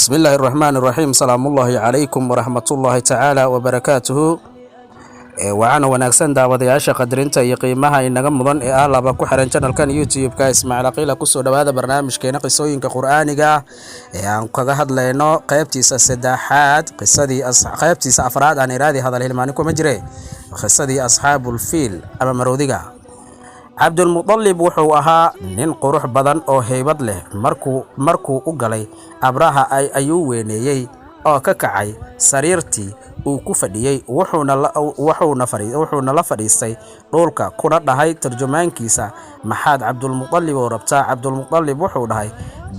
بسم الله الرحمن الرحيم. سلام الله عليكم ورحمة الله تعالى وبركاته. وعنا ونكسن داودياشا قدرنتا يقيمها إنغا مدن أهلا ku xiran channelkan YouTube-ka Ismaaciil Aqila ku soo dhawaada barnaamijkeena qisooyinka Qur'aaniga aan kaga hadlayno qaybtiisa saddexaad qaybtiisa afraad aan iraadi hadal hilmaani kuma jire qisadii asxaabul fiil ama maroodiga. Cabdulmutallib wuxuu ahaa nin qurux badan oo heybad leh markuu u galay Abraha ayuu weeneeyay oo ka kacay sariirtii uu ku fadhiyay wuxuuna la fadhiistay dhulka kuna dhahay tarjumaankiisa maxaad Cabdulmutallib oo rabtaa. Cabdulmutallib wuxuu dhahay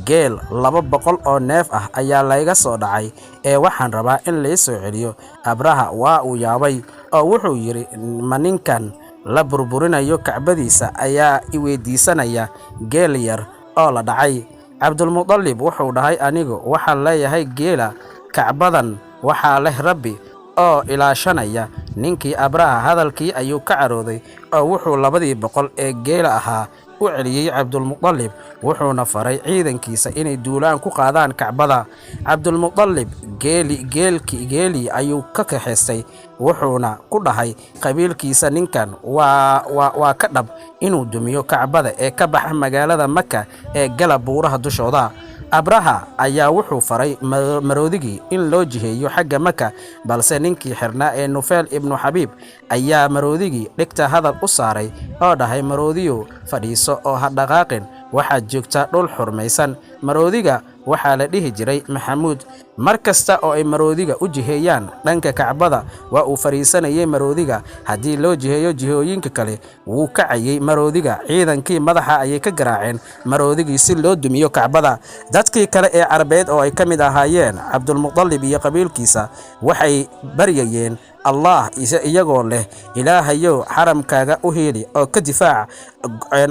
geel 200 oo neef ah ayaa layga soo dhacay ee waxaan rabaa in la soo celiyo. Abraha waa uu yaabay oo wuxuu yiri ma ninkan la burburinayo kacbadiisa ayaa i weydiisanaya geel yar oo la dhacay. Cabdulmutallib wuxuu dhahay anigu waxaan leeyahay geela kacbadan waxaa leh Rabbi oo ilaashanaya. Ninkii Abraha hadalkii ayuu ka carooday oo wuxuu 200 ee geela ahaa u celiyay Cabdulmutallib wuxuuna faray ciidankiisa inay duulaan ku qaadaan kacbada. Cabdulmutallib geeli ayuu ka kaxeystay wuxuuna ku dhahay qabiilkiisa ninkan waa ka dhab inuu dumiyo kacbada ee ka baxa magaalada Makka ee gala buuraha dushooda. Abraha ayaa wuxuu faray maroodigii in loo jiheeyo xagga Makka balse ninkii xirnaa ee Nufayl ibn Xabiib ayaa maroodigii dhigta hadal u saaray oo dhahay maroodiyo fadhiiso oo ha dhaqaaqin waxaad joogtaa dhul xurmaysan. Maroodiga waxaa la dhihi jiray Maxamuud. markasta oo ay maroodiga u jiheeyaan dhanka kacbada waa uu fariisanayay maroodiga haddii loo jiheeyo jihooyinka kale wuu kacayay maroodiga. ciidankii madaxa ayay ka garaaceen maroodigii si loo dumiyo kacbada. dadkii kale ee Carabeed oo ay ka mid ahaayeen Cabdulmutallib iyo qabiilkiisa waxay baryayeen Allah iyagoo leh Ilaahayow xaramkaaga u heeli oo ka difaac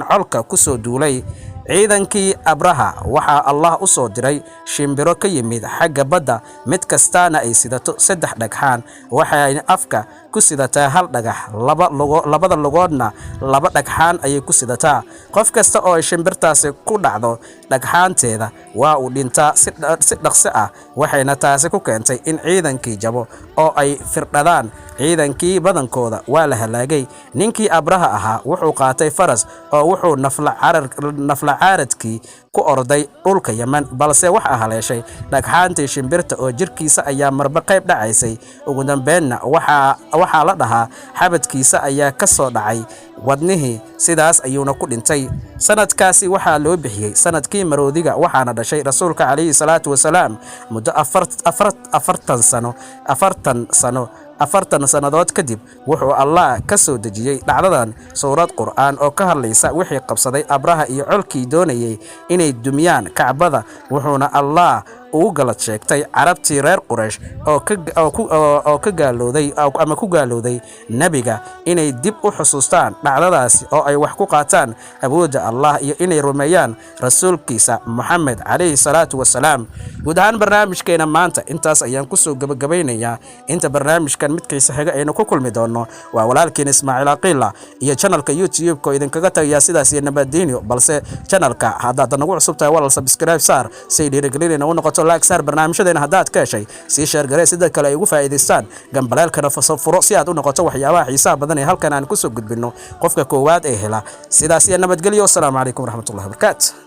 colka ku soo duulay. ciidankii Abraha waxaa Allah u soo diray shimbiro ka yimid xagga badda mid kastaana ay sidato 3 dhagxaan waxayna afka ku sidataa 1 dhagax labada lugoodna 2 dhagxaan ayay ku sidataa. qof kasta oo shimbirtaasi ku dhacdo dhagxaanteeda waa uu dhintaa si dhaqso ah waxayna taasi ku keentay in ciidankii jabo oo ay firdhadaan. ciidankii badankooda waa la halaagay. ninkii Abraha ahaa wuxuu qaatay faras oo wuxuu nafla caaradkii ku orday dhulka Yaman balse waxa haleeshay dhagxaantii shimbirta oo jirkiisa ayaa marba qayb dhacaysay. ugu dambeynna waxaa la dhahaa xabadkiisa ayaa ka soo dhacay wadnihii sidaas ayuuna ku dhintay. sanadkaasi waxaa loo bixiyay sanadkii maroodiga waxaana dhashay rasuulka calayhi salaatu wasalaam muddo 40 sanadood kadib wuxuu Allah ka soo dejiyay dhacdadan suurad Qur'aan oo ka hadlaysa wixii qabsaday Abraha iyo colkii doonayay inay dumiyaan kacbada wuxuuna Allah ugu galad sheegtay carabtii reer Quraysh oo ka gaalooday nabiga inay dib u xusuustaan dhacdadaasi oo ay wax ku qaataan awoodda Allah iyo inay rumeeyaan rasuulkiisa Muhammad calayhi salaatu wasalaam. guud ahaan barnaamijkeena maanta intaas ayaan ku soo gabagabeynayaa. inta barnaamijkan midkiisa xiga aynu ku kulmi doono waa walaalkeen Ismaaciil Aqila iyo channelka YouTube-ka idinkaga tagaya sidaas iyo nabadgelyo. balse channelka haddaad nagu cusub tahay walaal subscribe saar si dhiirigelin u noqoto like saar barnaamijyadeena haddaad ka heshay si share garee sida kale ay ugu faa'iideystaan gambalaalkana furo si aad u noqoto waxyaabaha xiisaha badan ee halkan aan ku soo gudbino qofka koowaad ee hela. sidaas iyo nabadgelyo. Assalaamu calaykum waraxmatullaahi wabarakaatuh.